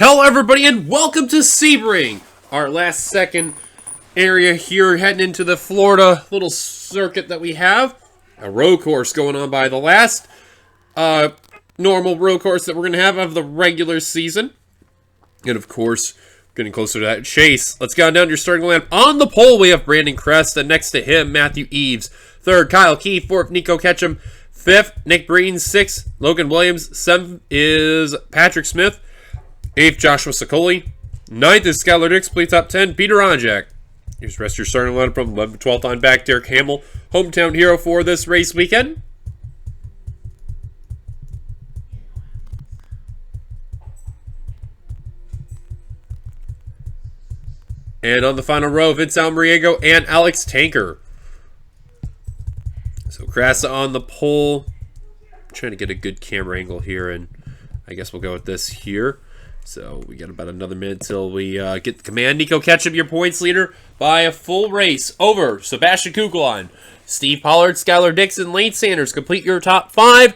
Hello everybody and welcome to Sebring, our last second area here heading into the Florida little circuit that we have. A road course going on by the last normal road course that we're going to have of the regular season. And of course, getting closer to that chase. Let's go down to your starting line. On the pole we have Brandon Crest, and next to him Matthew Eves. Third, Kyle Keefe. Fourth, Nico Ketchum. Fifth, Nick Breen. Sixth, Logan Williams. Seventh is Patrick Smith. 8th, Joshua Sicoli. 9th is Skylar Dix. Play top 10, Peter Onjak. Here's the rest of your starting lineup from 11th to 12th on back. Derek Hamill, hometown hero for this race weekend. And on the final row, Vince Almariego and Alex Tanker. So Krasa on the pole. I'm trying to get a good camera angle here, and I guess we'll go with this here. So we got about another minute till we get the command. Nico Ketchum, your points leader by a full race over Sebastian Kugelon. Steve Pollard, Skylar Dixon, Lane Sanders complete your top 5.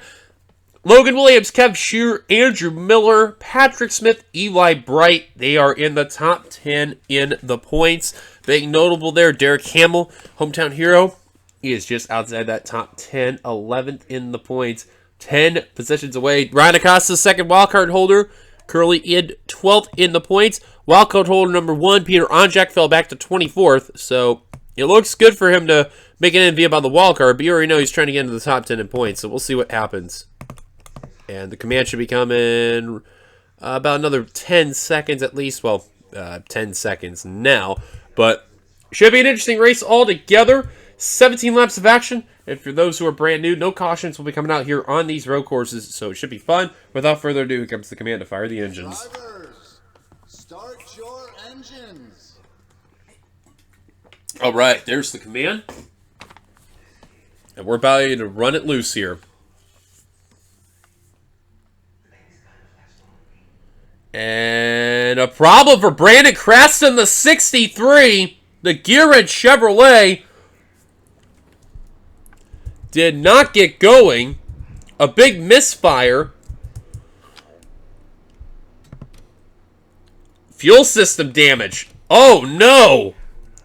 Logan Williams, Kev Shear, Andrew Miller, Patrick Smith, Eli Bright. They are in the top 10 in the points. Big notable there, Derek Hamill, hometown hero. He is just outside that top 10, 11th in the points, 10 positions away. Ryan Acosta, second wildcard holder, currently in 12th in the points. Wildcard holder number 1, Peter Onjak, fell back to 24th. So it looks good for him to make an MVP on the wildcard, but you already know he's trying to get into the top 10 in points. So we'll see what happens. And the command should be coming about another 10 seconds at least. Well, 10 seconds now. But should be an interesting race altogether. 17 laps of action. And for those who are brand new, no cautions will be coming out here on these road courses, so it should be fun. Without further ado, here comes the command to fire the engines. Drivers, start your engines. All right, there's the command. And we're about to run it loose here. And a problem for Brandon Creston, the 63. The Gearhead Chevrolet did not get going. A big misfire. Fuel system damage. Oh no!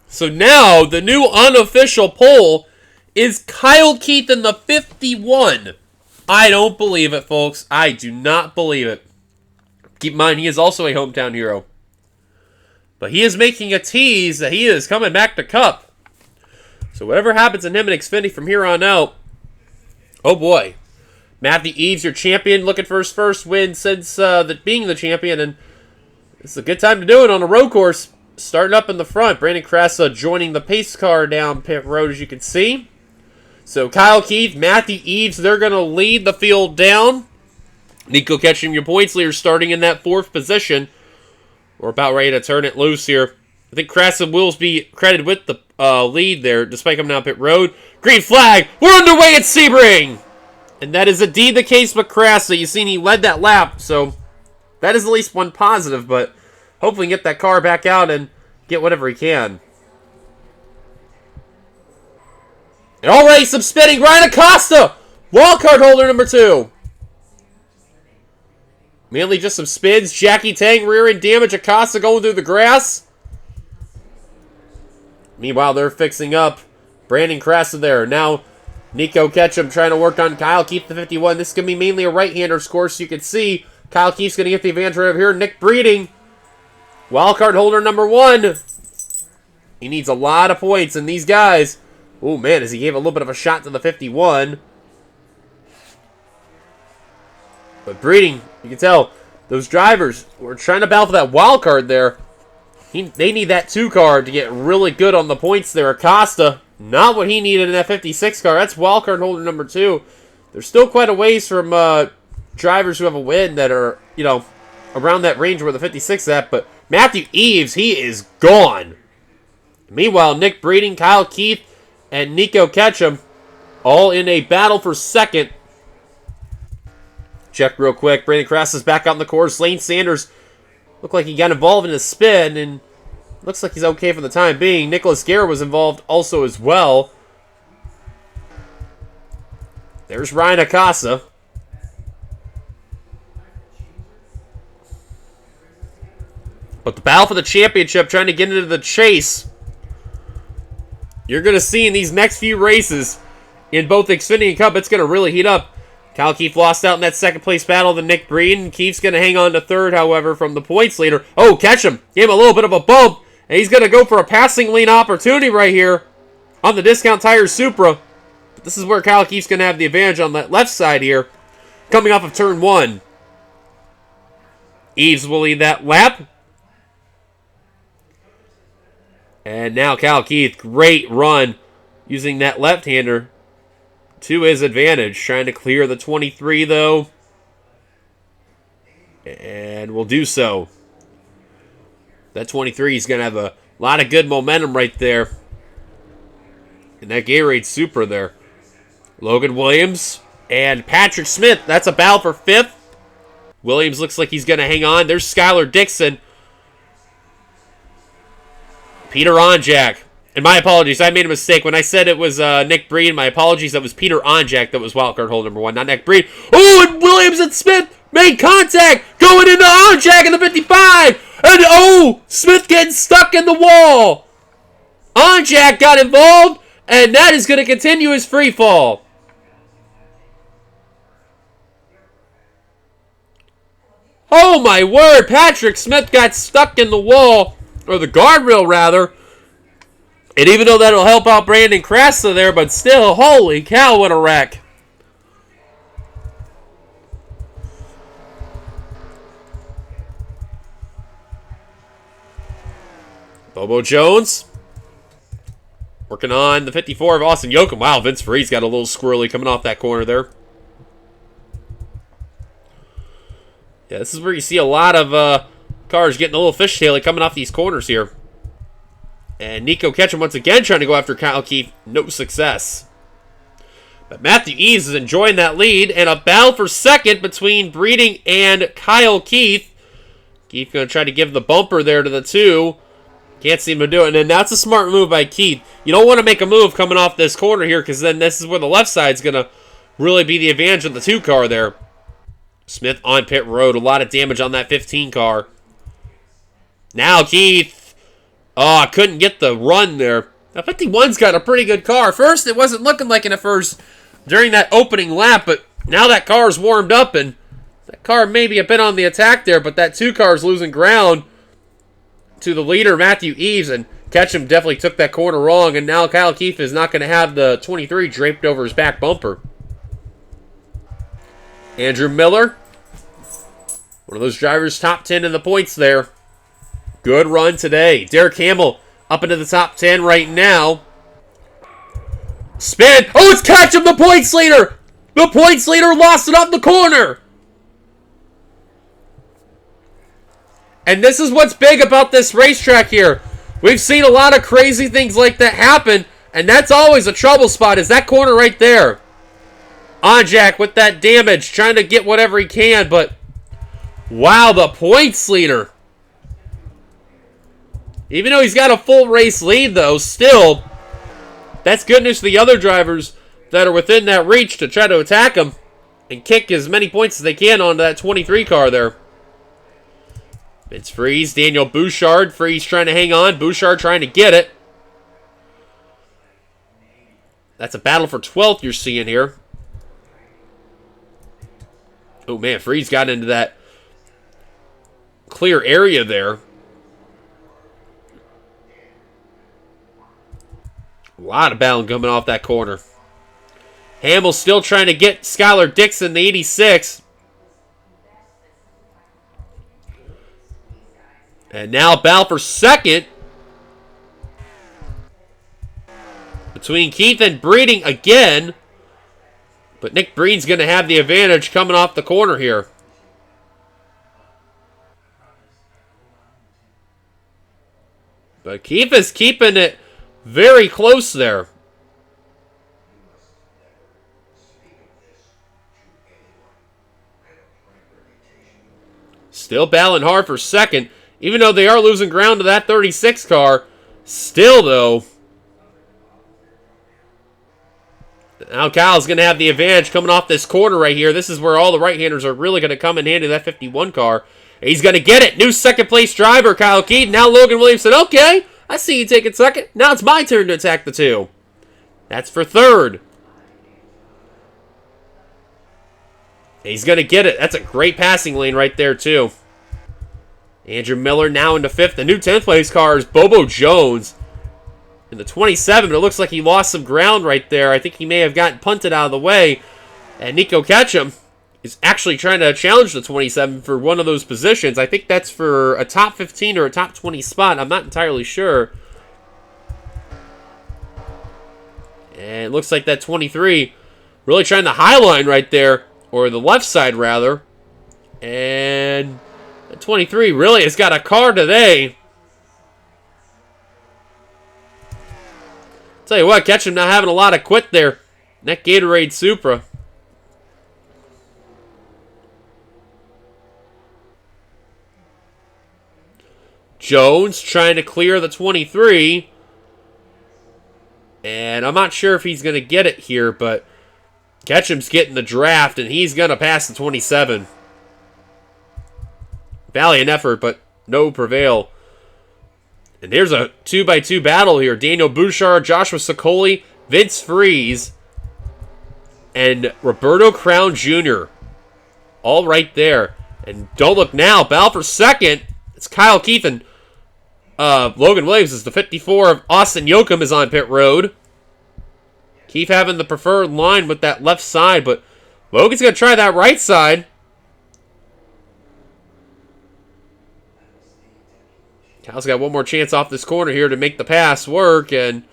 So now the new unofficial pole is Kyle Keith in the 51. I don't believe it, folks. I do not believe it. Keep in mind, he is also a hometown hero. But he is making a tease that he is coming back to Cup. So whatever happens in him and Xfinity from here on out, oh boy. Matthew Eves, your champion, looking for his first win since being the champion. And it's a good time to do it on a road course. Starting up in the front. Brandon Cressa joining the pace car down pit road, as you can see. So Kyle Keith, Matthew Eves, they're going to lead the field down. Nico Ketchum, your points leader, starting in that 4th position. We're about ready to turn it loose here. I think Cressa will be credited with the lead there, despite coming down pit road. Green flag. We're underway at Sebring. And that is indeed the case with Cressa. You seen he led that lap, so that is at least one positive, but hopefully get that car back out and get whatever he can. And already some spinning. Ryan Acosta, wildcard holder number 2. Mainly just some spins. Jackie Tang rear end damage. Acosta going through the grass. Meanwhile, they're fixing up Brandon Cressa there. Now, Nico Ketchum trying to work on Kyle Keith, the 51. This is going to be mainly a right-hander's course. You can see Kyle Keith's going to get the advantage right over here. Nick Breeding, wildcard holder number 1. He needs a lot of points, and these guys, oh man, as he gave a little bit of a shot to the 51. But Breeding, you can tell, those drivers were trying to battle for that wild card there. They need that 2 car to get really good on the points there. Acosta, not what he needed in that 56 car. That's wild card holder number 2. They're still quite a ways from drivers who have a win that are, you know, around that range where the 56 is at. But Matthew Eves, he is gone. Meanwhile, Nick Breeding, Kyle Keith, and Nico Ketchum all in a battle for second. Check real quick. Brandon Cress is back out in the course. Lane Sanders looked like he got involved in a spin, and looks like he's okay for the time being. Nicholas Guerra was involved also as well. There's Ryan Acosta. But the battle for the championship, trying to get into the chase, you're going to see in these next few races, in both Xfinity and Cup, it's going to really heat up. Kyle Keith lost out in that second place battle to Nick Breeden. Keith's going to hang on to third, however, from the points leader. Oh, catch him. Gave him a little bit of a bump. And he's going to go for a passing lane opportunity right here on the Discount Tires Supra. But this is where Kyle Keith's going to have the advantage on that left side here, coming off of turn 1. Eves will lead that lap. And now Kyle Keith, great run using that left-hander to his advantage. Trying to clear the 23, though. And will do so. That 23 is going to have a lot of good momentum right there. And that Gatorade Supra there. Logan Williams and Patrick Smith. That's a battle for 5th. Williams looks like he's going to hang on. There's Skylar Dixon. Peter Onjak. And my apologies, I made a mistake. When I said it was Nick Breeden, my apologies, that was Peter Onjak that was wildcard hole number 1, not Nick Breeden. Oh, and Williams and Smith made contact, going into Onjak in the 55. And oh, Smith getting stuck in the wall. Onjak got involved, and that is going to continue his free fall. Oh my word, Patrick Smith got stuck in the wall, or the guardrail rather. And even though that'll help out Brandon Krasna there, but still, holy cow, what a wreck. Bobo Jones working on the 54 of Austin Yoakum. Wow, Vince Freeze got a little squirrely coming off that corner there. Yeah, this is where you see a lot of cars getting a little fishtaily coming off these corners here. And Nico Ketchum once again trying to go after Kyle Keith. No success. But Matthew Eves is enjoying that lead. And a battle for second between Breeding and Kyle Keith. Keith going to try to give the bumper there to the 2. Can't seem to do it. And that's a smart move by Keith. You don't want to make a move coming off this corner here, because then this is where the left side's going to really be the advantage of the 2 car there. Smith on pit road. A lot of damage on that 15 car. Now Keith. Oh, couldn't get the run there. Now 51's got a pretty good car. First, it wasn't looking like it at first during that opening lap, but now that car's warmed up, and that car maybe a bit on the attack there, but that 2 car's losing ground to the leader, Matthew Eves, and Ketchum definitely took that corner wrong, and now Kyle Keith is not going to have the 23 draped over his back bumper. Andrew Miller, one of those drivers top 10 in the points there. Good run today. Derek Hamill up into the top 10 right now. Spin. Oh, it's Ketchum, the points leader. The points leader lost it off the corner. And this is what's big about this racetrack here. We've seen a lot of crazy things like that happen, and that's always a trouble spot, is that corner right there. Onjak with that damage, trying to get whatever he can, but wow, the points leader. Even though he's got a full race lead, though, still, that's good news to the other drivers that are within that reach to try to attack him and kick as many points as they can onto that 23 car there. It's Freeze, Daniel Bouchard. Freeze trying to hang on. Bouchard trying to get it. That's a battle for 12th you're seeing here. Oh, man, Freeze got into that clear area there. A lot of battling coming off that corner. Hamill still trying to get Skylar Dixon, the 86. And now battle for second between Keith and Breeding again. But Nick Breeding's going to have the advantage coming off the corner here. But Keith is keeping it very close there. Still battling hard for second. Even though they are losing ground to that 36 car. Still, though. Now Kyle's going to have the advantage coming off this corner right here. This is where all the right-handers are really going to come in handy, that 51 car. He's going to get it. New second place driver, Kyle Keaton. Now Logan Williams said, okay, I see you taking second. Now it's my turn to attack the 2. That's for third. He's going to get it. That's a great passing lane right there, too. Andrew Miller now into 5th. The new 10th place car is Bobo Jones. In the 27, it looks like he lost some ground right there. I think he may have gotten punted out of the way. And Nico Ketchum is actually trying to challenge the 27 for one of those positions. I think that's for a top 15 or a top 20 spot. I'm not entirely sure. And it looks like that 23 really trying the high line right there. Or the left side, rather. And the 23 really has got a car today. Tell you what, Ketchum not having a lot of quit there. That Gatorade Supra. Jones trying to clear the 23. And I'm not sure if he's going to get it here, but Ketchum's getting the draft, and he's going to pass the 27. Valiant effort, but no prevail. And there's a 2x2 battle here. Daniel Bouchard, Joshua Sicoli, Vince Freeze, and Roberto Crown Jr. All right there. And don't look now. Battle for second. It's Kyle Keithan. Logan Williams is the 54 of Austin Yoakum is on pit road. Keith having the preferred line with that left side, but Logan's going to try that right side. Kyle's got one more chance off this corner here to make the pass work, and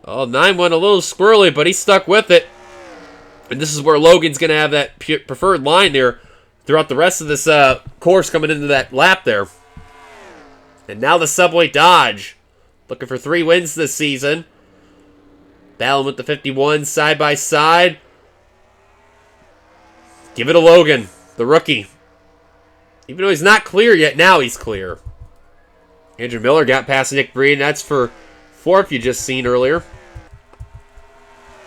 9 went a little squirrely, but he stuck with it. And this is where Logan's going to have that preferred line there throughout the rest of this course coming into that lap there. And now the Subway Dodge, looking for 3 wins this season. Battling with the 51 side by side. Give it to Logan, the rookie. Even though he's not clear yet, now he's clear. Andrew Miller got past Nick Breen. That's for 4th you just seen earlier.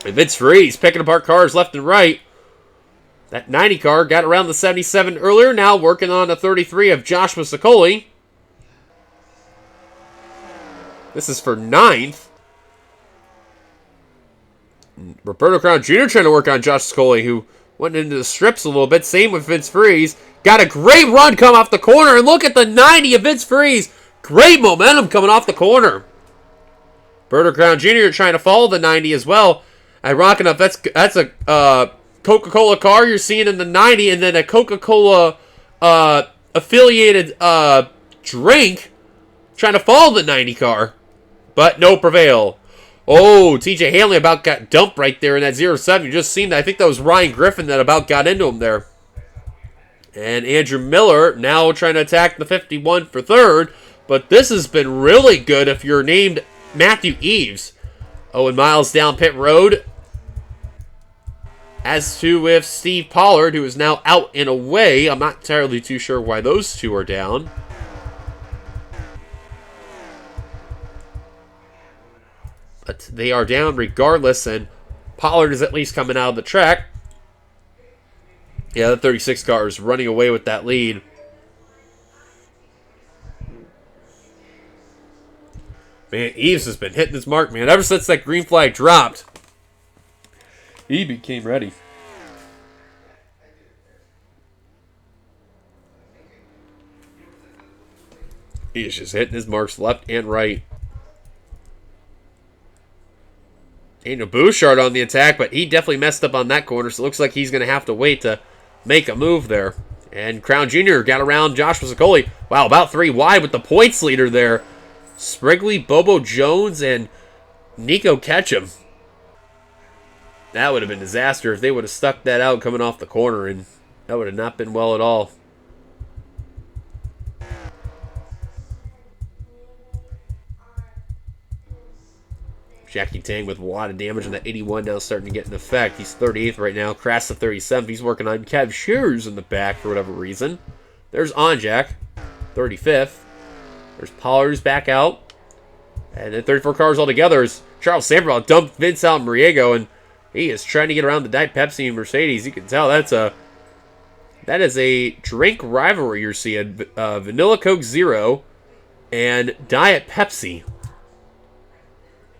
And Vince Freeze picking apart cars left and right. That 90 car got around the 77 earlier. Now working on the 33 of Joshua Sicoli. This is for 9th. Roberto Crown Jr. trying to work on Josh Sicoli, who went into the strips a little bit. Same with Vince Freeze. Got a great run come off the corner. And look at the 90 of Vince Freeze. Great momentum coming off the corner. Roberto Crown Jr. trying to follow the 90 as well. Ironic enough, that's a Coca-Cola car you're seeing in the 90, and then a Coca-Cola affiliated drink trying to follow the 90 car. But no prevail. Oh, TJ Hanley about got dumped right there in that 07. You just seen that. I think that was Ryan Griffin that about got into him there. And Andrew Miller now trying to attack the 51 for 3rd. But this has been really good if you're named Matthew Eves. Owen Miles down pit road. As to with Steve Pollard, who is now out and away. I'm not entirely too sure why those two are down. But they are down regardless, and Pollard is at least coming out of the track. Yeah, the 36 car is running away with that lead. Man, Eves has been hitting his mark, man. Ever since that green flag dropped, he became ready. He is just hitting his marks left and right. Daniel Bouchard on the attack, but he definitely messed up on that corner, so it looks like he's going to have to wait to make a move there. And Crown Jr. got around Joshua Sicoli. Wow, about 3 wide with the points leader there. Sprigley, Bobo Jones, and Nico Ketchum. That would have been a disaster if they would have stuck that out coming off the corner, and that would have not been well at all. Jackie Tang with a lot of damage on that 81 now starting to get in effect. He's 38th right now. Crass to 37th. He's working on Kev Shears in the back for whatever reason. There's Onjack, 35th. There's Pollard's back out. And then 34 cars altogether is Charles Samperbaugh dumped Vince Almariego, and he is trying to get around the Diet Pepsi and Mercedes. You can tell that's That is a drink rivalry you're seeing. Vanilla Coke Zero and Diet Pepsi.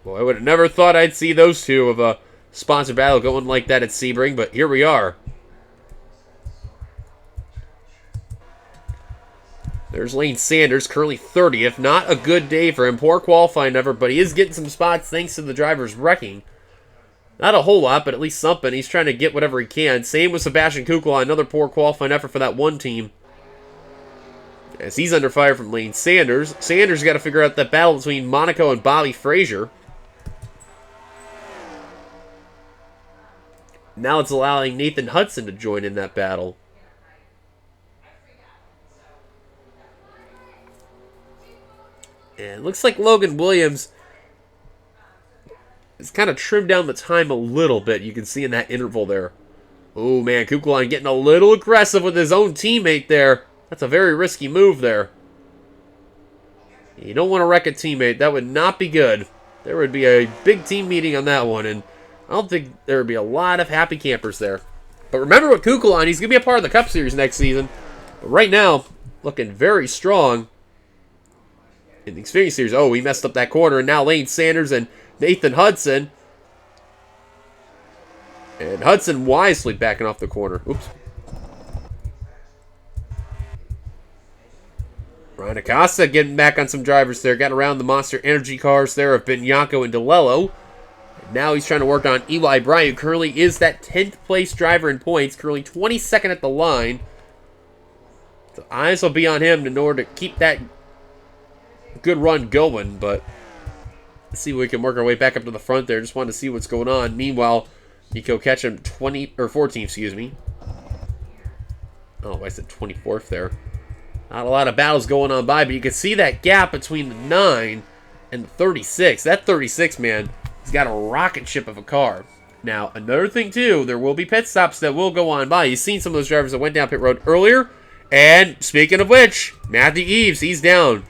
Well, I would have never thought I'd see those two of a sponsored battle going like that at Sebring, but here we are. There's Lane Sanders, currently 30th. Not a good day for him. Poor qualifying effort, but he is getting some spots thanks to the driver's wrecking. Not a whole lot, but at least something. He's trying to get whatever he can. Same with Sebastian Kukla, another poor qualifying effort for that one team. As he's under fire from Lane Sanders. Sanders got to figure out that battle between Monaco and Bobby Frazier. Now it's allowing Nathan Hudson to join in that battle. And it looks like Logan Williams has kind of trimmed down the time a little bit. You can see in that interval there. Oh, man, Kukline getting a little aggressive with his own teammate there. That's a very risky move there. You don't want to wreck a teammate. That would not be good. There would be a big team meeting on that one, and I don't think there would be a lot of happy campers there. But remember with Kukline, he's going to be a part of the Cup Series next season. But right now, looking very strong in the Xfinity Series. Oh, he messed up that corner, and now Lane Sanders and Nathan Hudson. And Hudson wisely backing off the corner. Oops. Ryan Acosta getting back on some drivers there. Got around the Monster Energy cars there of Bianco and DeLello. And now he's trying to work on Eli Bryant, who currently is that 10th place driver in points. Currently 22nd at the line. So eyes will be on him in order to keep that good run going. But let's see if we can work our way back up to the front there. Just wanted to see what's going on. Meanwhile, Nico Ketchum 14, excuse me. Oh, I said 24th there. Not a lot of battles going on by, but you can see that gap between the 9 and the 36. That 36, man, he's got a rocket ship of a car. Now, another thing, too, there will be pit stops that will go on by. You've seen some of those drivers that went down pit road earlier. And speaking of which, Matthew Eves, he's down.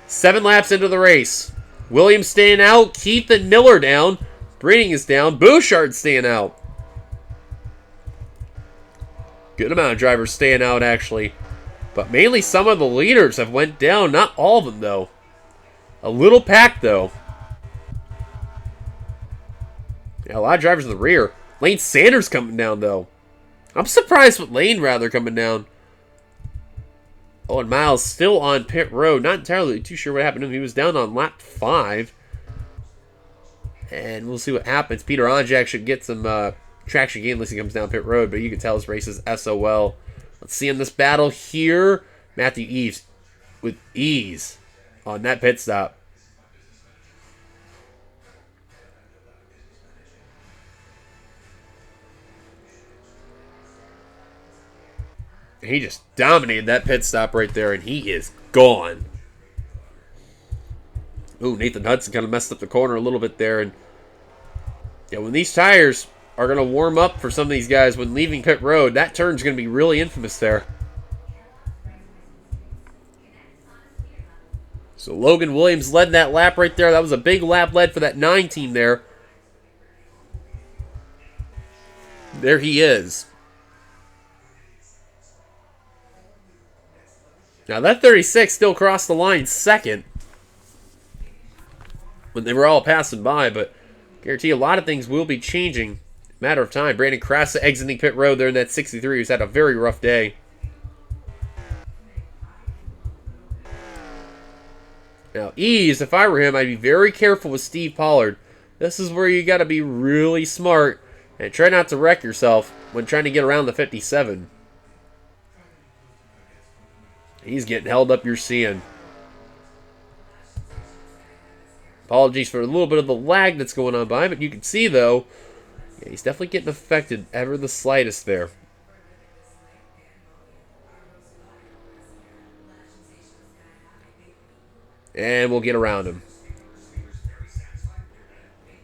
7 laps into the race. Williams staying out. Keith and Miller down. Breeding is down. Bouchard staying out. Good amount of drivers staying out, actually. But mainly some of the leaders have went down. Not all of them, though. A little packed, though. Yeah, a lot of drivers in the rear. Lane Sanders coming down, though. I'm surprised with Lane, rather, coming down. Oh, and Miles still on pit road. Not entirely too sure what happened to him. He was down on lap 5. And we'll see what happens. Peter Onjak should get some traction gain unless he comes down pit road. But you can tell his race is SOL. Let's see in this battle here. Matthew Eves with ease on that pit stop. He just dominated that pit stop right there, and he is gone. Ooh, Nathan Hudson kind of messed up the corner a little bit there. And yeah, when these tires are going to warm up for some of these guys when leaving pit road, that turn's going to be really infamous there. So Logan Williams led that lap right there. That was a big lap led for that 9 team there. There he is. Now that 36 still crossed the line second when they were all passing by, but I guarantee a lot of things will be changing. Matter of time. Brandon Krasa exiting pit road there in that 63, who's had a very rough day. Now, Ease, if I were him, I'd be very careful with Steve Pollard. This is where you got to be really smart and try not to wreck yourself when trying to get around the 57. He's getting held up, you're seeing. Apologies for a little bit of the lag that's going on by, but you can see, though, yeah, he's definitely getting affected ever the slightest there. And we'll get around him.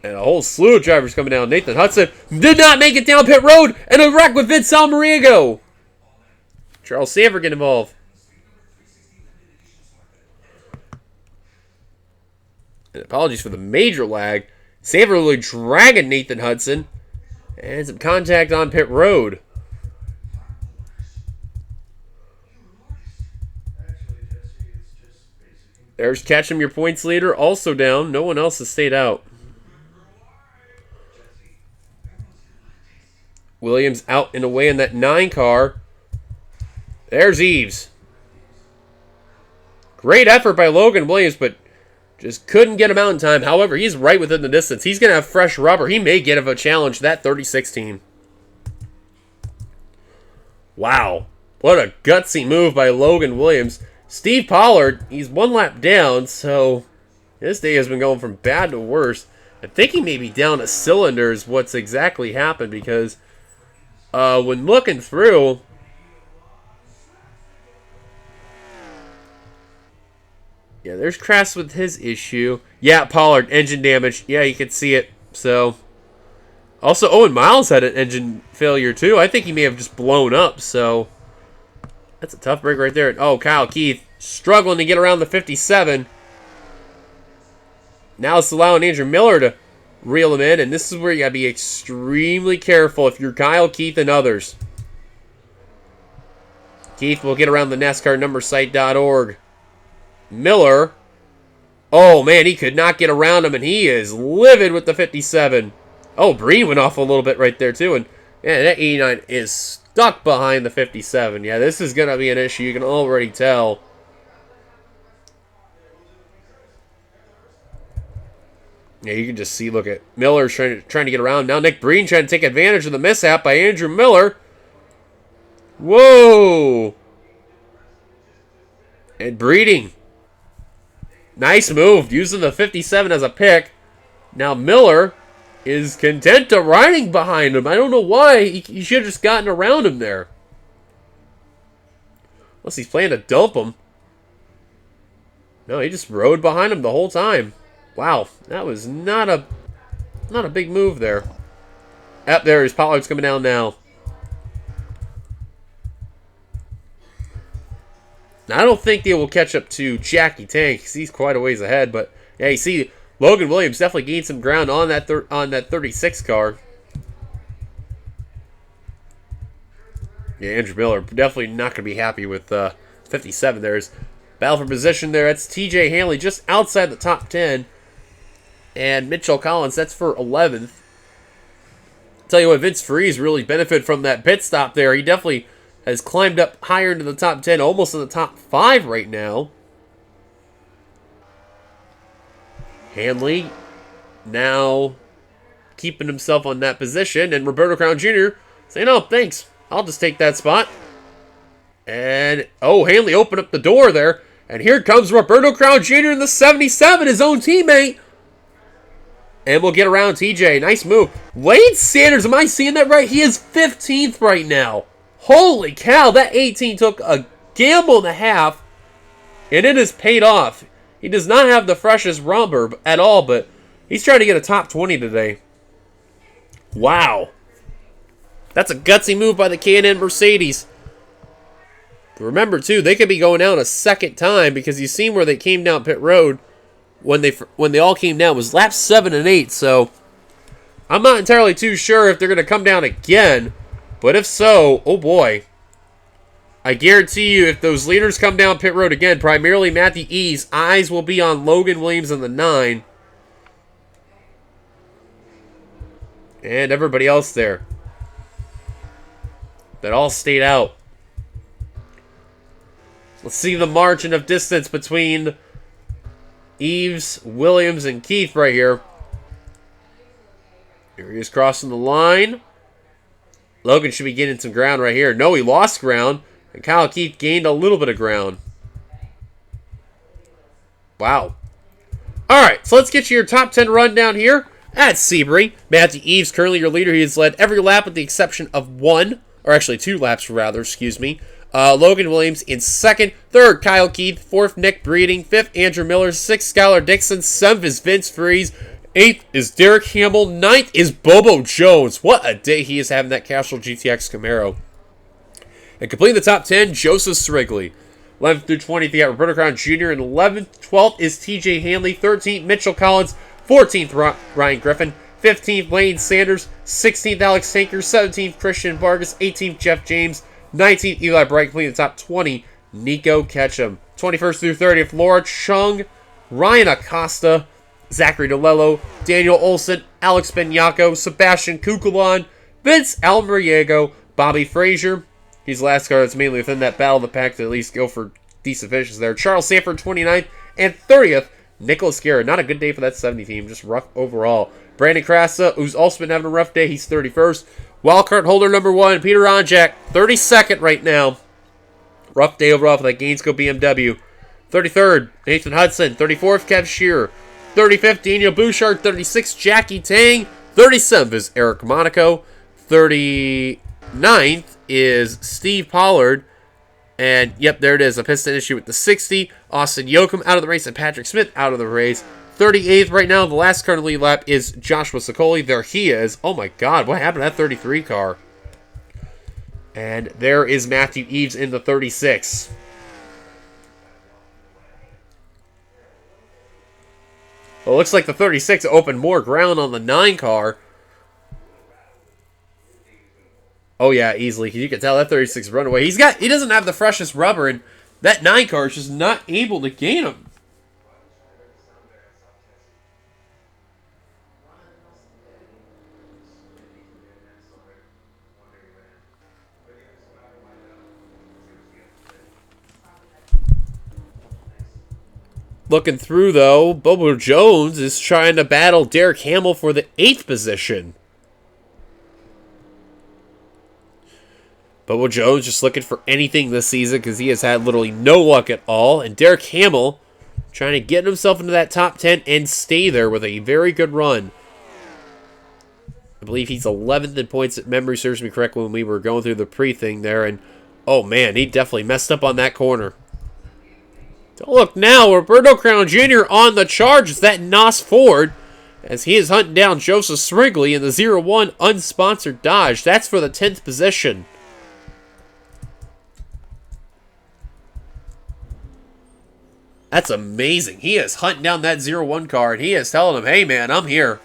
And a whole slew of drivers coming down. Nathan Hudson did not make it down pit road, and a wreck with Vince Almarigo. Charles Sanford get involved. And apologies for the major lag. Sanford really dragging Nathan Hudson. And some contact on pit road. There's Catch'em, your points leader, also down. No one else has stayed out. Williams out and away in that 9 car. There's Eves. Great effort by Logan Williams, but just couldn't get him out in time. However, he's right within the distance. He's going to have fresh rubber. He may get a challenge that 36 team. Wow. What a gutsy move by Logan Williams. Steve Pollard, he's 1 lap down, so this day has been going from bad to worse. I think he may be down a cylinder is what's exactly happened, because when looking through, yeah, there's Crass with his issue. Yeah, Pollard, engine damage. Yeah, you can see it. So, also Owen Miles had an engine failure too. I think he may have just blown up, so that's a tough break right there. Oh, Kyle Keith struggling to get around the 57. Now it's allowing Andrew Miller to reel him in, and this is where you got to be extremely careful if you're Kyle Keith and others. Keith will get around the NASCAR numbersite.org. Miller, oh man, he could not get around him, and he is livid with the 57. Oh, Breen went off a little bit right there too, and yeah, that 89 is stuck behind the 57. Yeah, this is going to be an issue, you can already tell. Yeah, you can just see, look at Miller trying to get around. Now Nick Breen trying to take advantage of the mishap by Andrew Miller. Whoa! And Breeding. Nice move, using the 57 as a pick. Now Miller is content to riding behind him. I don't know why. He should have just gotten around him there. Unless he's planning to dump him. No, he just rode behind him the whole time. Wow, that was not a big move there. Up there is Pollard's coming down now. Now, I don't think they will catch up to Jackie Tank because he's quite a ways ahead. But yeah, you see, Logan Williams definitely gained some ground on that 36 car. Yeah, Andrew Miller definitely not going to be happy with 57. There's battle for position there. That's TJ Hanley just outside the top 10. And Mitchell Collins, that's for 11th. Tell you what, Vince Freeze really benefited from that pit stop there. He definitely has climbed up higher into the top 10, almost in the top 5 right now. Hanley now keeping himself on that position, and Roberto Crown Jr. saying, "Oh, thanks, I'll just take that spot." And, oh, Hanley opened up the door there, and here comes Roberto Crown Jr. in the 77, his own teammate. And we'll get around TJ. Nice move. Wade Sanders, am I seeing that right? He is 15th right now. Holy cow, that 18 took a gamble and a half, and it has paid off. He does not have the freshest rubber at all, but he's trying to get a top 20 today. Wow. That's a gutsy move by the K&N Mercedes. Remember, too, they could be going down a second time because you've seen where they came down pit road when they all came down. It was laps 7 and 8, so I'm not entirely too sure if they're going to come down again. But if so, oh boy. I guarantee you if those leaders come down pit road again, primarily Matthew Eves, eyes will be on Logan Williams in the 9. And everybody else there. That all stayed out. Let's see the margin of distance between Eves, Williams, and Keith right here. Here he is crossing the line. Logan should be getting some ground right here. No, he lost ground. And Kyle Keith gained a little bit of ground. Wow. Alright, so let's get you your top 10 rundown here at Sebring. Matthew Eves, currently your leader. He has led every lap with the exception of 1. Or actually 2 laps, rather. Excuse me. Logan Williams in 2nd. 3rd, Kyle Keith. 4th, Nick Breeding. 5th, Andrew Miller. 6th, Skylar Dixon. 7th is Vince Freeze. 8th is Derek Hamel. 9th is Bobo Jones. What a day he is having that Castrol GTX Camaro. And completing the top 10, Joseph Strigley. 11th through 20th, you got Roberto Crown Jr. And 11th, 12th is TJ Hanley. 13th, Mitchell Collins. 14th, Ryan Griffin. 15th, Lane Sanders. 16th, Alex Tanker. 17th, Christian Vargas. 18th, Jeff James. 19th, Eli Bright, completing the top 20. Nico Ketchum. 21st through 30th, Laura Chung, Ryan Acosta, Zachary DeLello, Daniel Olson, Alex Benyako, Sebastian Kukulon, Vince Almeriego, Bobby Frazier. He's the last car that's mainly within that battle of the pack to at least go for decent finishes there. Charles Sanford, 29th, and 30th, Nicholas Guerra. Not a good day for that 70 team, just rough overall. Brandon Krasa, who's also been having a rough day, he's 31st. Wildcard holder number 1, Peter Onjak, 32nd right now. Rough day overall for that Gainesville BMW. 33rd, Nathan Hudson. 34th, Kev Shearer. 35th, Daniel Bouchard. 36th, Jackie Tang. 37th is Eric Monaco. 39th is Steve Pollard. And, yep, there it is. A piston issue with the 60. Austin Yoakum out of the race and Patrick Smith out of the race. 38th right now. The last car in the lead lap is Joshua Sicoli. There he is. Oh, my God. What happened to that 33 car? And there is Matthew Eves in the 36. Well, it looks like the 36 opened more ground on the 9 car. Oh, yeah, easily. You can tell that 36 run away. He doesn't have the freshest rubber, and that 9 car is just not able to gain him. Looking through, though, Bobo Jones is trying to battle Derek Hamill for the 8th position. Bobo Jones just looking for anything this season because he has had literally no luck at all. And Derek Hamill trying to get himself into that top 10 and stay there with a very good run. I believe he's 11th in points, if memory serves me correctly, when we were going through the pre-thing there. And, oh man, he definitely messed up on that corner. Don't look now, Roberto Crown Jr. on the charge. It's that NOS Ford as he is hunting down Joseph Srigley in the 0-1 unsponsored Dodge. That's for the 10th position. That's amazing. He is hunting down that 0-1 car, and he is telling him, hey man, I'm here.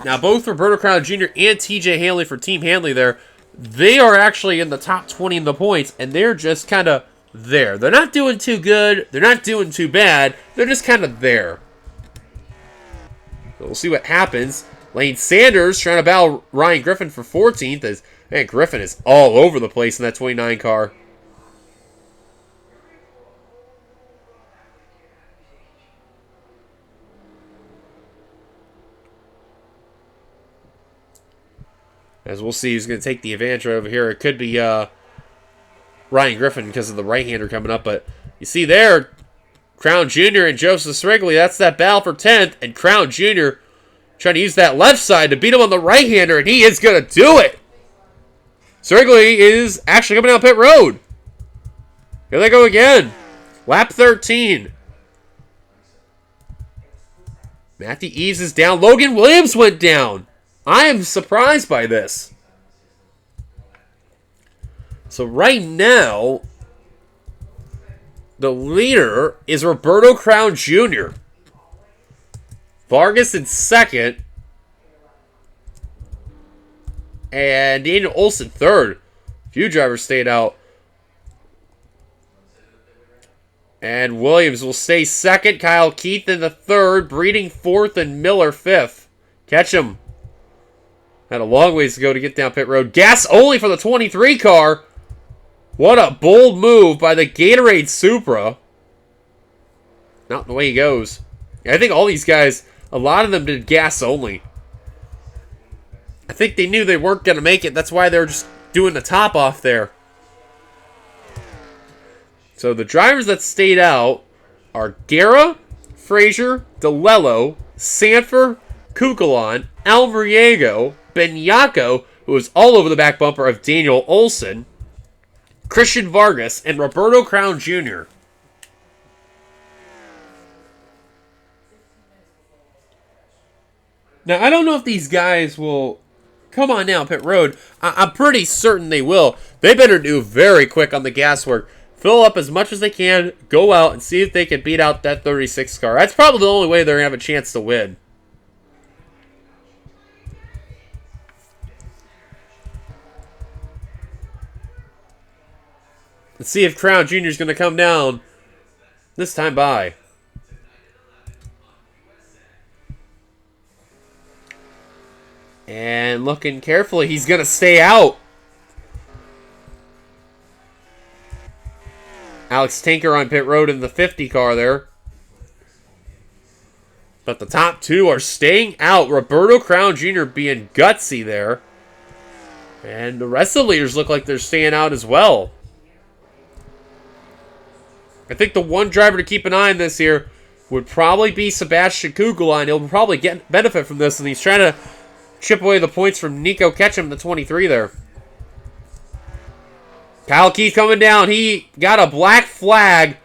Now both Roberto Crown Jr. and TJ Hanley for Team Hanley there, they are actually in the top 20 in the points, and they're just kind of there. They're not doing too good. They're not doing too bad. They're just kind of there. So we'll see what happens. Lane Sanders trying to battle Ryan Griffin for 14th. As man, Griffin is all over the place in that 29 car. As we'll see who's going to take the advantage right over here. It could be Ryan Griffin because of the right-hander coming up. But you see there, Crown Jr. and Joseph Srigley, that's that battle for 10th. And Crown Jr. trying to use that left side to beat him on the right-hander, and he is going to do it. Srigley is actually coming down pit road. Here they go again. Lap 13. Matthew Eves is down. Logan Williams went down. I am surprised by this. So right now, the leader is Roberto Crown Jr. Vargas in second. And Daniel Olson third. Few drivers stayed out. And Williams will stay second. Kyle Keith in the third. Breeding fourth and Miller fifth. Catch him. Had a long ways to go to get down pit road. Gas only for the 23 car. What a bold move by the Gatorade Supra. Not the way he goes. I think all these guys, a lot of them did gas only. I think they knew they weren't going to make it. That's why they were just doing the top off there. So the drivers that stayed out are Guerra, Frazier, DeLello, Sanford, Kukulon, Almeriego, Benyako, who was all over the back bumper of Daniel Olson, Christian Vargas, and Roberto Crown Jr. Now, I don't know if these guys will come on down pit road. I'm pretty certain they will. They better do very quick on the gas work. Fill up as much as they can, go out, and see if they can beat out that 36 car. That's probably the only way they're going to have a chance to win. Let's see if Crown Jr. is going to come down this time by. And looking carefully, he's going to stay out. Alex Tinker on pit road in the 50 car there. But the top two are staying out. Roberto Crown Jr. being gutsy there. And the rest of the leaders look like they're staying out as well. I think the one driver to keep an eye on this here would probably be Sebastian Kugel. He'll probably get benefit from this, and he's trying to chip away the points from Nico Ketchum, the 23 there. Kyle Keith coming down. He got a black flag.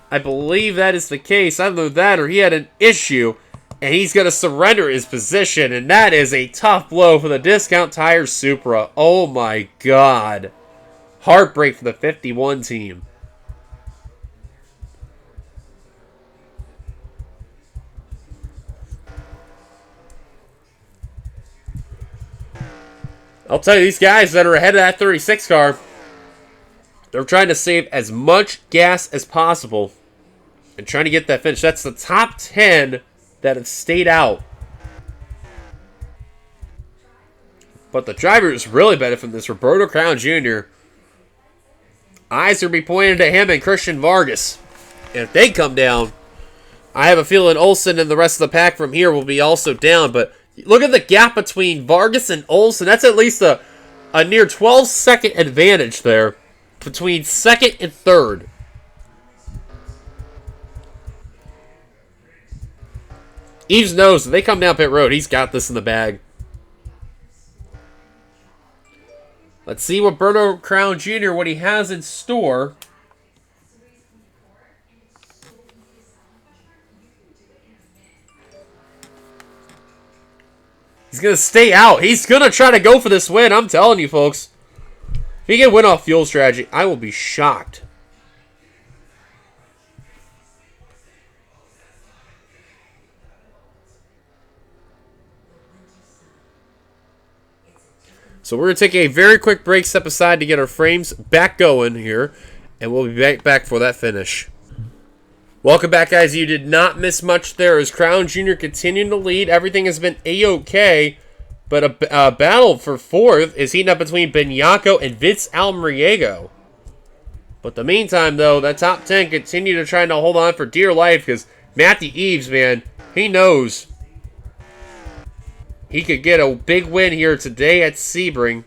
I believe that is the case. Either that or he had an issue, and he's going to surrender his position, and that is a tough blow for the Discount Tires Supra. Oh my God. Heartbreak for the 51 team. I'll tell you, these guys that are ahead of that 36 car, they're trying to save as much gas as possible and trying to get that finish. That's the top 10 that have stayed out. But the drivers really benefit from this. Roberto Crown Jr. Eyes are going to be pointed at him and Christian Vargas. And if they come down, I have a feeling Olsen and the rest of the pack from here will be also down. But look at the gap between Vargas and Olsen. That's at least a near 12-second advantage there between second and third. Eves knows if they come down pit road, he's got this in the bag. Let's see what Roberto Crown Jr., what he has in store. He's going to stay out. He's going to try to go for this win. I'm telling you, folks. If he can win off fuel strategy, I will be shocked. So we're going to take a very quick break, step aside to get our frames back going here. And we'll be back for that finish. Welcome back, guys. You did not miss much there as Crown Jr. continuing to lead. Everything has been A-OK, but a battle for fourth is heating up between Benyako and Vince Almriego. But the meantime, though, that top 10 continue to try to hold on for dear life because Matthew Eves, man, he knows he could get a big win here today at Sebring.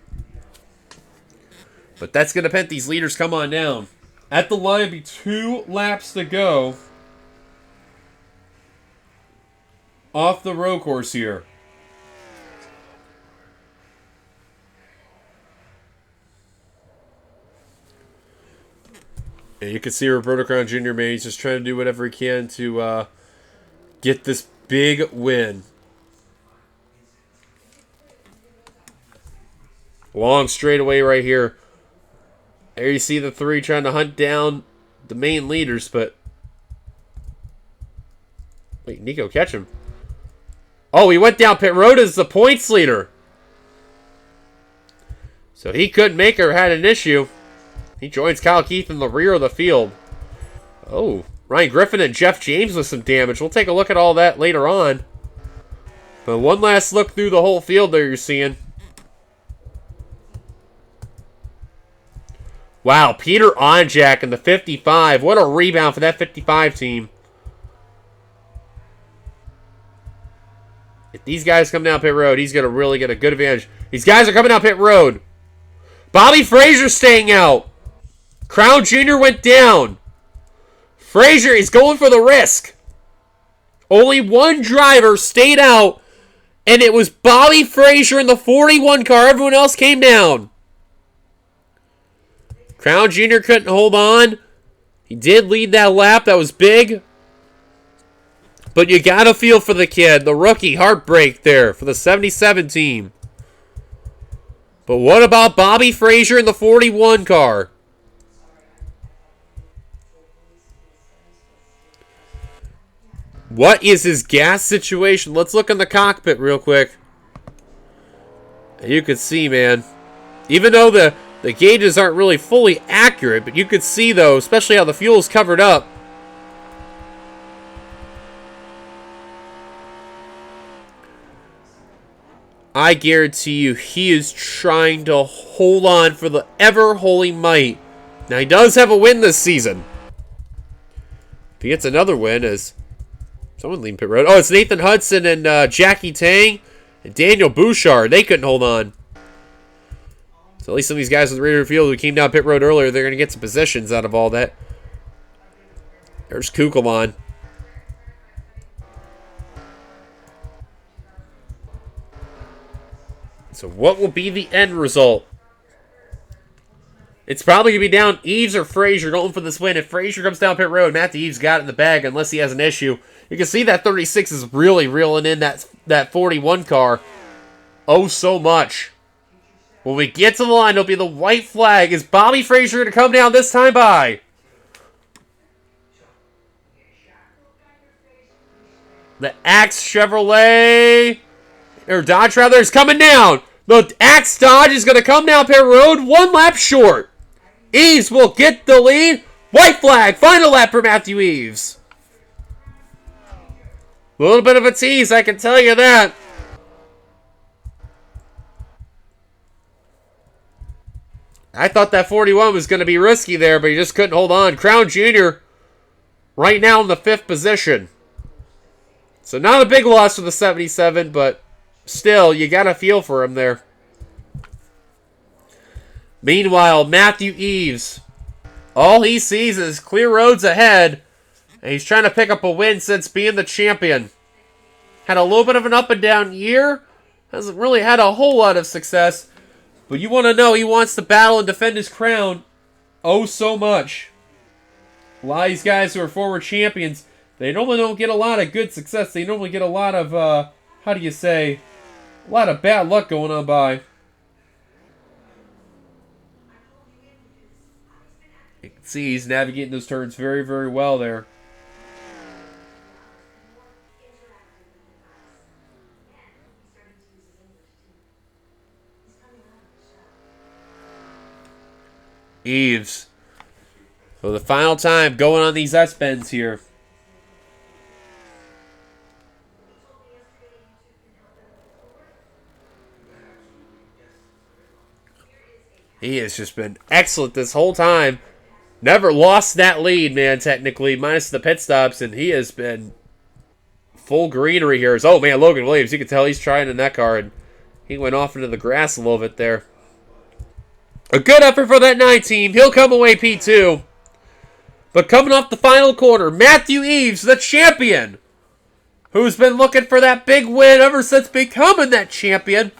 But that's going to depend. These leaders come on down. At the line, be 2 laps to go off the road course here. And you can see Roberto Crown Jr., man, he's just trying to do whatever he can to get this big win. Long straightaway right here. There you see the 3 trying to hunt down the main leaders, but... Wait, Nico Ketchum. Oh, he went down pit road as the points leader. So he couldn't make her, had an issue. He joins Kyle Keith in the rear of the field. Oh, Ryan Griffin and Jeff James with some damage. We'll take a look at all that later on. But one last look through the whole field there you're seeing. Wow, Peter Onjak in the 55. What a rebound for that 55 team. If these guys come down pit road, he's going to really get a good advantage. These guys are coming down pit road. Bobby Frazier staying out. Crown Jr. went down. Frazier is going for the risk. Only one driver stayed out, and it was Bobby Frazier in the 41 car. Everyone else came down. Crown Jr. couldn't hold on. He did lead that lap. That was big. But you got to feel for the kid. The rookie heartbreak there for the 77 team. But what about Bobby Frazier in the 41 car? What is his gas situation? Let's look in the cockpit real quick. And you can see, man. Even though The gauges aren't really fully accurate, but you could see, though, especially how the fuel is covered up. I guarantee you he is trying to hold on for the ever-holy might. Now, he does have a win this season. If he gets another win, as someone leaving pit road. Oh, it's Nathan Hudson and Jackie Tang and Daniel Bouchard. They couldn't hold on. So at least some of these guys in the rear field who came down pit road earlier, they're going to get some positions out of all that. There's Kugelman. So what will be the end result? It's probably going to be down Eves or Frazier going for this win. If Frazier comes down pit road, Matthew Eves got it in the bag unless he has an issue. You can see that 36 is really reeling in that 41 car. Oh, so much. When we get to the line, it'll be the white flag. Is Bobby Frazier going to come down this time by? The Axe Chevrolet, or Dodge rather, is coming down. The Axe Dodge is going to come down pit road, 1 lap short. Eves will get the lead. White flag, final lap for Matthew Eves. A little bit of a tease, I can tell you that. I thought that 41 was going to be risky there, but he just couldn't hold on. Crown Jr. right now in the 5th position. So not a big loss for the 77, but still, you got to feel for him there. Meanwhile, Matthew Eves, all he sees is clear roads ahead, and he's trying to pick up a win since being the champion. Had a little bit of an up and down year. Hasn't really had a whole lot of success. But you want to know, he wants to battle and defend his crown oh so much. A lot of these guys who are former champions, they normally don't get a lot of good success. They normally get a lot of, how do you say, a lot of bad luck going on by. You can see he's navigating those turns very, very well there. Eves. For the final time going on these S-bends here. He has just been excellent this whole time. Never lost that lead, man, technically, minus the pit stops, and he has been full greenery here. Oh, man, Logan Williams, you can tell he's trying in that car, and he went off into the grass a little bit there. A good effort for that 9 team. He'll come away P2. But coming off the final quarter, Matthew Eves, the champion, who's been looking for that big win ever since becoming that champion.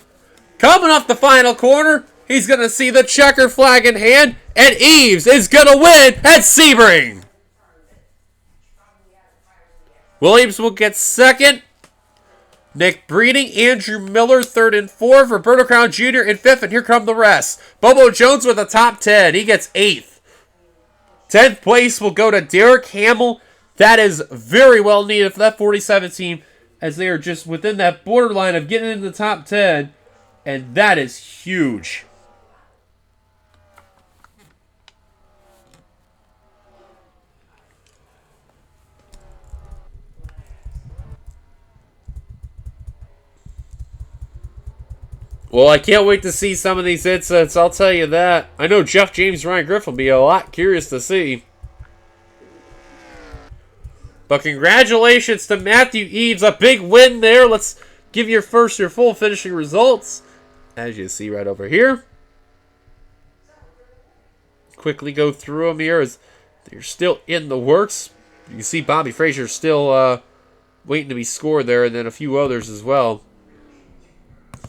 Coming off the final quarter, he's going to see the checker flag in hand, and Eves is going to win at Sebring. Williams will get second. Nick Breeding, Andrew Miller, 3rd and 4th. Roberto Crown Jr. in 5th, and here come the rest. Bobo Jones with a top 10. He gets 8th. 10th place will go to Derek Hamill. That is very well needed for that 47 team, as they are just within that borderline of getting into the top 10, and that is huge. Well, I can't wait to see some of these incidents, I'll tell you that. I know Jeff James, Ryan Griffin will be a lot curious to see. But congratulations to Matthew Eves, a big win there. Let's give your full finishing results, as you see right over here. Quickly go through them here as they're still in the works. You can see Bobby Frazier still waiting to be scored there, and then a few others as well.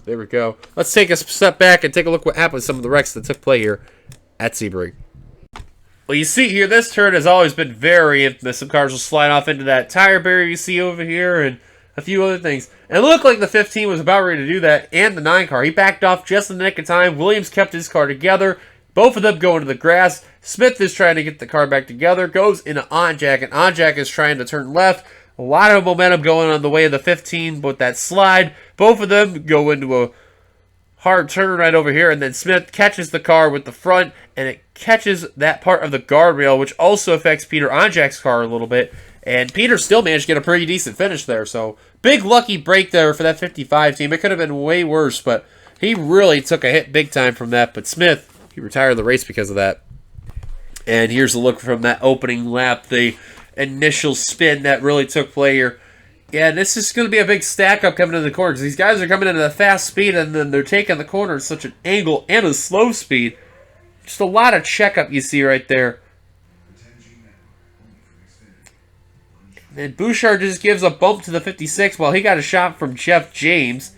There we go. Let's take a step back and take a look what happened with some of the wrecks that took place here at Sebring. Well, you see here, this turn has always been very infamous. Some cars will slide off into that tire barrier you see over here and a few other things. And it looked like the 15 was about ready to do that, and the 9 car. He backed off just in the nick of time. Williams kept his car together. Both of them go into the grass. Smith is trying to get the car back together. Goes into Onjack, and Onjack is trying to turn left. A lot of momentum going on the way of the 15 with that slide. Both of them go into a hard turn right over here, and then Smith catches the car with the front, and it catches that part of the guardrail, which also affects Peter Onjak's car a little bit. And Peter still managed to get a pretty decent finish there. So big lucky break there for that 55 team. It could have been way worse, but he really took a hit big time from that. But Smith, he retired the race because of that. And here's a look from that opening lap, the initial spin that really took play here. Yeah, this is going to be a big stack up coming into the corners. These guys are coming into a fast speed, and then they're taking the corner at such an angle and a slow speed. Just a lot of checkup you see right there. And Bouchard just gives a bump to the 56 while he got a shot from Jeff James.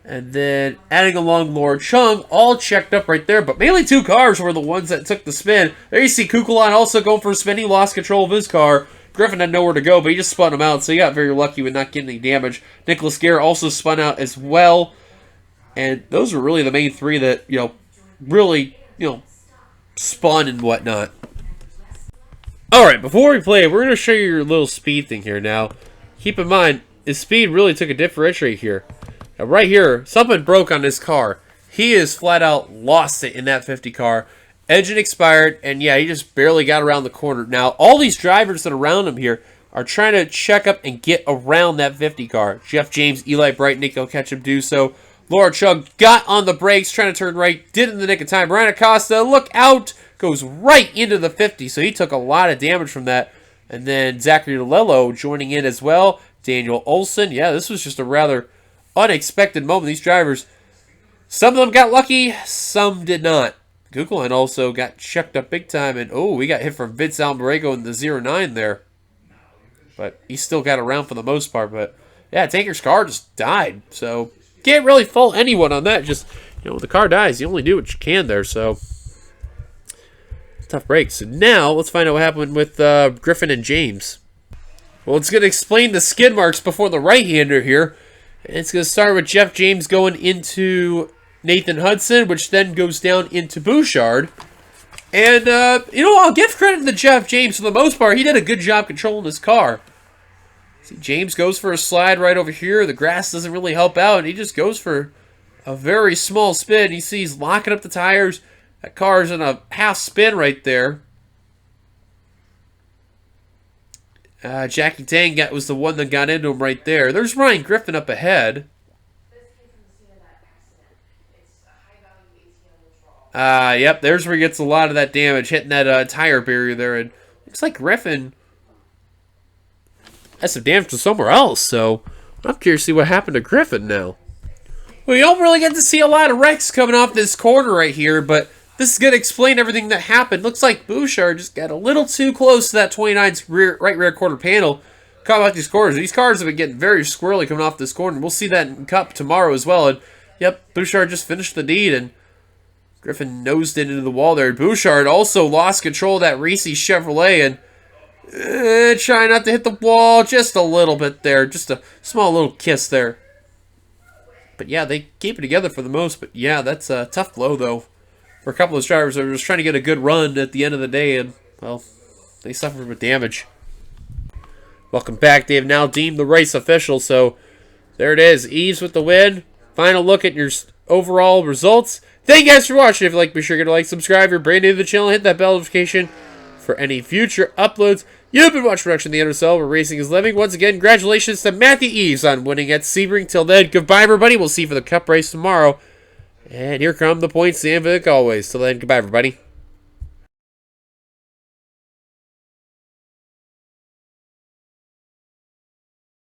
And then adding along Laura Chung, all checked up right there. But mainly two cars were the ones that took the spin. There you see Kukulon also going for a spin. He lost control of his car. Griffin had nowhere to go, but he just spun him out. So he got very lucky with not getting any damage. Nicholas Gare also spun out as well. And those were really the main three that, really, spun and whatnot. Alright, before we play, we're going to show you your little speed thing here now. Keep in mind, his speed really took a differentiate here. Now right here, something broke on his car. He has flat out lost it in that 50 car. Engine expired, and yeah, he just barely got around the corner. Now, all these drivers that are around him here are trying to check up and get around that 50 car. Jeff James, Eli Bright, Nico Ketchum do so. Laura Chug got on the brakes, trying to turn right, did it in the nick of time. Brian Acosta, look out! Goes right into the 50, so he took a lot of damage from that. And then Zachary Lello joining in as well. Daniel Olson. Yeah, this was just a rather unexpected moment. These drivers, some of them got lucky, some did not. Kukulon also got checked up big time, and we got hit from Vince Alborego in the 09 there. But he still got around for the most part. But yeah, Tanker's car just died, so can't really fault anyone on that. Just, when the car dies, you only do what you can there, so tough break. So now, let's find out what happened with Griffin and James. Well, it's going to explain the skid marks before the right-hander here. It's going to start with Jeff James going into Nathan Hudson, which then goes down into Bouchard. And, I'll give credit to Jeff James. For the most part, he did a good job controlling his car. See, James goes for a slide right over here. The grass doesn't really help out, and he just goes for a very small spin. You see he's locking up the tires. That car's in a half spin right there. Jackie Tang was the one that got into him right there. There's Ryan Griffin up ahead. Yep, there's where he gets a lot of that damage, hitting that tire barrier there. And looks like Griffin has some damage to somewhere else, so I'm curious to see what happened to Griffin now. Well, you don't really get to see a lot of wrecks coming off this corner right here, but this is going to explain everything that happened. Looks like Bouchard just got a little too close to that 29's right rear quarter panel. Caught out these corners. These cars have been getting very squirrely coming off this corner. We'll see that in Cup tomorrow as well. And yep, Bouchard just finished the deed, and Griffin nosed it into the wall there. Bouchard also lost control of that Reese Chevrolet and trying not to hit the wall just a little bit there. Just a small little kiss there. But yeah, they keep it together for the most. But yeah, that's a tough blow though for a couple of drivers that were just trying to get a good run at the end of the day, and well, they suffered with damage. Welcome back. They have now deemed the race official, so there it is. Eves with the win. Final look at your overall results. Thank you guys for watching. If you like, be sure to like, subscribe. If you're brand new to the channel, hit that bell notification for any future uploads. You've been watching production of the NRSL, where racing is living. Once again, congratulations to Matthew Eves on winning at Sebring. Till then, goodbye, everybody. We'll see you for the Cup race tomorrow. And here come the points, and like always. Till then, goodbye, everybody.